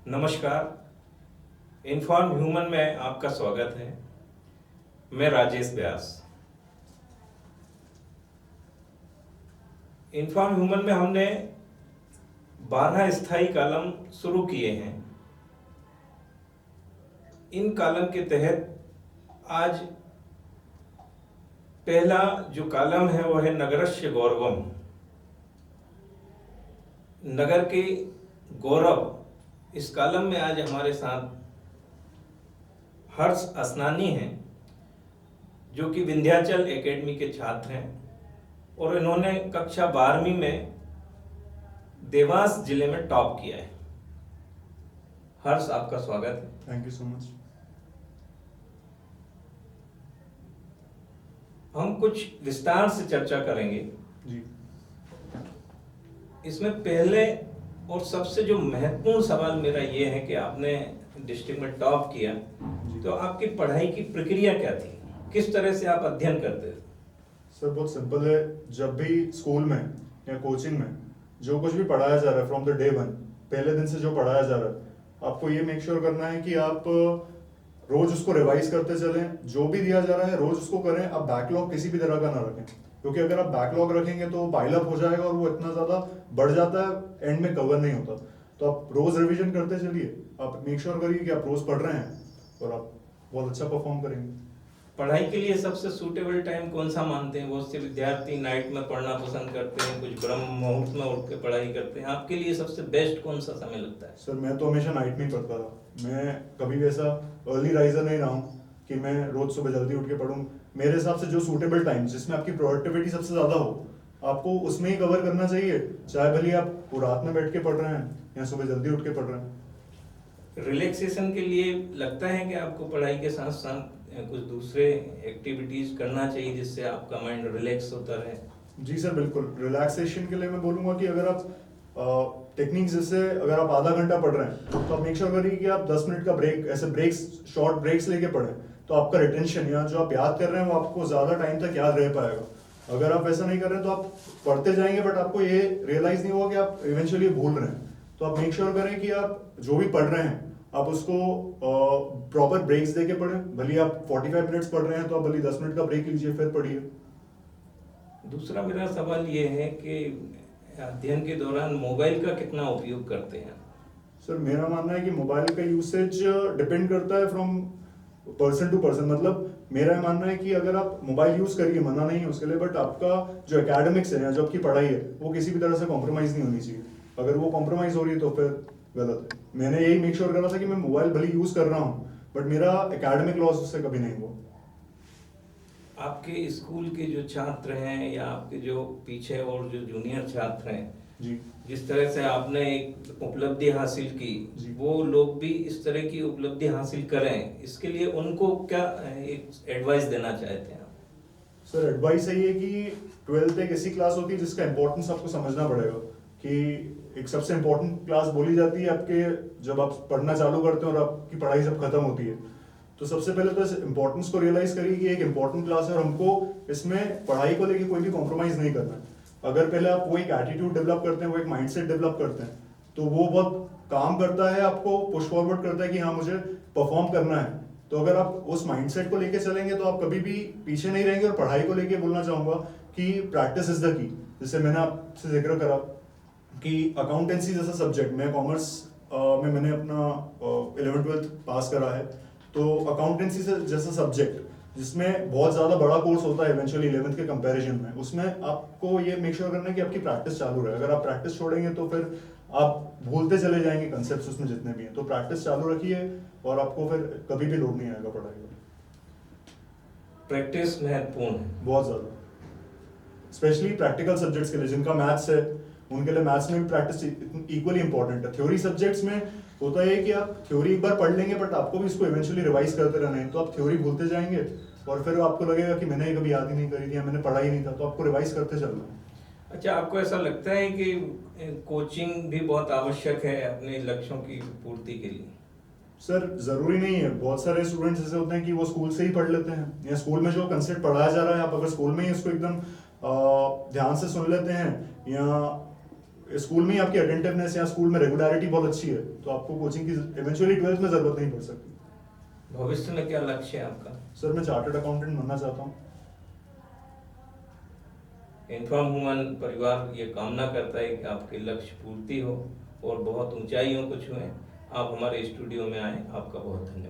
नमस्कार। Inform human में आपका स्वागत है। मैं राजेश व्यास। इन्फॉर्म ह्यूमन में हमने 12 स्थायी कॉलम शुरू किए हैं। इन कॉलम के तहत आज पहला जो कॉलम है वह है नगरस्य गौरवम। नगर के गौरव, इस कॉलम में आज हमारे साथ हर्ष असनानी हैं, जो कि विंध्याचल एकेडमी के छात्र हैं और इन्होंने कक्षा 12वीं में देवास जिले में टॉप किया है। हर्ष, आपका स्वागत है। Thank you so much. हम कुछ विस्तार से चर्चा करेंगे जी इसमें। पहले और सबसे जो महत्वपूर्ण सवाल मेरा ये है कि आपने डिस्ट्रिक्ट में टॉप किया, तो आपकी पढ़ाई की प्रक्रिया क्या थी? किस तरह से आप अध्ययन करते थे? सर, बहुत सिंपल है। जब भी स्कूल में या कोचिंग में जो कुछ भी पढ़ाया जा रहा है फ्रॉम द डे वन, पहले दिन से जो पढ़ाया जा रहा है, आपको ये मेक श्योर करना है कि आप रोज उसको रिवाइज करते चलें। जो भी दिया जा रहा है रोज उसको करें। आप बैकलॉग किसी भी तरह का ना रखें, क्योंकि अगर आप बैकलॉग रखेंगे तो पाइल अप हो जाएगा और वो इतना ज्यादा बढ़ जाता है, एंड में कवर नहीं होता। तो आप रोज रिवीजन करते चलिए। आप मेक श्योर करिए कि आप रोज पढ़ रहे हैं और आप बहुत अच्छा परफॉर्म करेंगे। पढ़ाई के लिए सबसे सूटेबल टाइम कौन सा मानते हैं? बहुत से विद्यार्थी नाइट में पढ़ना पसंद करते हैं, कुछ ब्रह्म मुहूर्त में उठ के पढ़ाई करते हैं। आपके लिए सबसे बेस्ट कौन सा समय लगता है? सर, मैं तो हमेशा नाइट में ही पढ़ता था। मैं कभी भी ऐसा अर्ली राइजर नहीं रहा हूँ कि मैं रोज सुबह जल्दी उठ के पढ़ूं। मेरे हिसाब से जो सूटेबल टाइम जिसमें आपकी प्रोडक्टिविटी सबसे ज्यादा हो, आपको उसमें ही कवर करना चाहिए। चाहे भले आप रात में बैठ के पढ़ रहे हैं या सुबह जल्दी उठ के पढ़ रहे हैं। रिलैक्सेशन के लिए लगता है कि आपको पढ़ाई के साथ साथ कुछ दूसरे एक्टिविटीज करना चाहिए जिससे आपका माइंड रिलैक्स होता रहे? जी सर, बिल्कुल। रिलैक्सेशन के लिए मैं बोलूंगा कि अगर आप टेक्निक्स, जैसे अगर आप आधा घंटा पढ़ रहे हैं तो आप मेक श्योर करिए कि आप 10 मिनट का ब्रेक, ऐसे ब्रेक्स, शॉर्ट ब्रेक्स लेके पढ़ें। तो आपका रिटेंशन या जो आप याद कर रहे हैं वो आपको ज्यादा टाइम तक याद रह पाएगा। अगर आप ऐसा नहीं कर रहे हैं तो आप पढ़ते जाएंगे बट आपको ये रियलाइज नहीं होगा कि आप इवेंचुअली भूल रहे हैं। तो आप मेक श्योर करें कि आप जो भी पढ़ रहे हैं आप उसको प्रॉपर ब्रेक्स देके पढ़ें। भले आप 45 मिनट्स पढ़ रहे हैं तो आप भले 10 मिनट का ब्रेक लीजिए, फिर पढ़िए। दूसरा मेरा सवाल ये है कि अध्ययन के दौरान मोबाइल का कितना उपयोग करते हैं? सर, मेरा मानना है कि मोबाइल का यूसेज डिपेंड करता है फ्रॉम पर्सन टू पर्सन। मतलब मेरा मानना है कि अगर आप मोबाइल यूज करिए, मना नहीं है उसके लिए, बट आपका जो एकेडमिक्स है या जो आपकी पढ़ाई है वो किसी भी तरह से कॉम्प्रोमाइज नहीं होनी चाहिए। अगर वो कॉम्प्रोमाइज हो रही है तो फिर गलत है। मैंने यही मेक श्योर करा था कि मैं मोबाइल भले यूज कर रहा हूँ बट मेरा एकेडमिक लॉस उससे कभी नहीं हुआ। आपके स्कूल के जो छात्र हैं या आपके जो पीछे और जो जूनियर छात्र हैं जी, जिस तरह से आपने एक उपलब्धि हासिल की, वो लोग भी इस तरह की उपलब्धि हासिल करें, इसके लिए उनको क्या एक एडवाइस देना चाहते हैं? सर, एडवाइस यही है कि 12th एक ऐसी क्लास होती है जिसका इंपॉर्टेंस आपको समझना पड़ेगा। कि एक सबसे इंपॉर्टेंट क्लास बोली जाती है आपके, जब आप पढ़ना चालू करते हैं और आपकी पढ़ाई जब खत्म होती है। तो सबसे पहले तो इस इंपॉर्टेंस को रियलाइज करिए कि एक इंपॉर्टेंट क्लास है और हमको इसमें पढ़ाई को लेकर कोई भी कॉम्प्रोमाइज नहीं करना है। अगर पहले आप वो एक एटीट्यूड डेवलप करते हैं, वो एक माइंडसेट डेवलप करते हैं, तो वो बहुत काम करता है, आपको पुश फॉरवर्ड करता है कि हाँ, मुझे परफॉर्म करना है। तो अगर आप उस माइंडसेट को लेके चलेंगे तो आप कभी भी पीछे नहीं रहेंगे। और पढ़ाई को लेके बोलना चाहूंगा कि प्रैक्टिस इज द की। जैसे मैंने आपसे जिक्र करा कि अकाउंटेंसी जैसा सब्जेक्ट, मैं कॉमर्स में मैंने अपना 11th-12th पास करा है। तो अकाउंटेंसी से जैसा सब्जेक्ट जिसमें बहुत ज्यादा बड़ा कोर्स होता है इवेंचुअली 11th के कंपैरिजन में, उसमें आपको ये मेक श्योर करना है कि आपकी प्रैक्टिस चालू रहे। अगर आप प्रैक्टिस छोड़ेंगे तो फिर आप भूलते चले जाएंगे कंसेप्ट्स उसमें जितने भी हैं। तो प्रैक्टिस चालू रखिए और आपको फिर कभी भी लोड नहीं आएगा पढ़ाई का। प्रैक्टिस महत्वपूर्ण है बहुत ज्यादा, स्पेशली प्रैक्टिकल सब्जेक्ट्स के लिए। जिनका मैथ्स है उनके लिए मैथ्स में भी प्रैक्टिस इक्वली इंपॉर्टेंट है। थ्योरी सब्जेक्ट्स में होता है कि आप थ्योरी एक बार पढ़ लेंगे बट आपको भी इसको इवेंचुअली रिवाइज करते रहना है। तो आप थ्योरी भूलते जाएंगे और फिर आपको लगेगा कि मैंने ये कभी याद ही नहीं करी थी या मैंने पढ़ा ही नहीं था। तो आपको रिवाइज करते चलना है। अच्छा, आपको ऐसा लगता है कि कोचिंग भी बहुत आवश्यक है अपने लक्ष्यों की पूर्ति के लिए? सर, जरूरी नहीं है। बहुत सारे स्टूडेंट्स ऐसे होते हैं कि वो स्कूल से ही पढ़ लेते हैं या स्कूल में जो कंसेप्ट पढ़ाया जा रहा है आप अगर स्कूल में ही उसको एकदम ध्यान से सुन लेते हैं या स्कूल में ही आपकी अटेंटिवनेस या स्कूल में रेगुलरिटी बहुत अच्छी है तो आपको कोचिंग की इवेंचुअली 12th में जरूरत नहीं पड़ सकती। भविष्य में क्या लक्ष्य है आपका? सर मैं चार्टर्ड अकाउंटेंट बनना चाहता हूँ। इन्फॉर्म ह्यूमन परिवार ये कामना करता है कि आपके लक्ष्य पूर्ति हो और बहुत ऊंचाइयों को छुएं। आप हमारे स्टूडियो में आए, आपका बहुत धन्यवाद।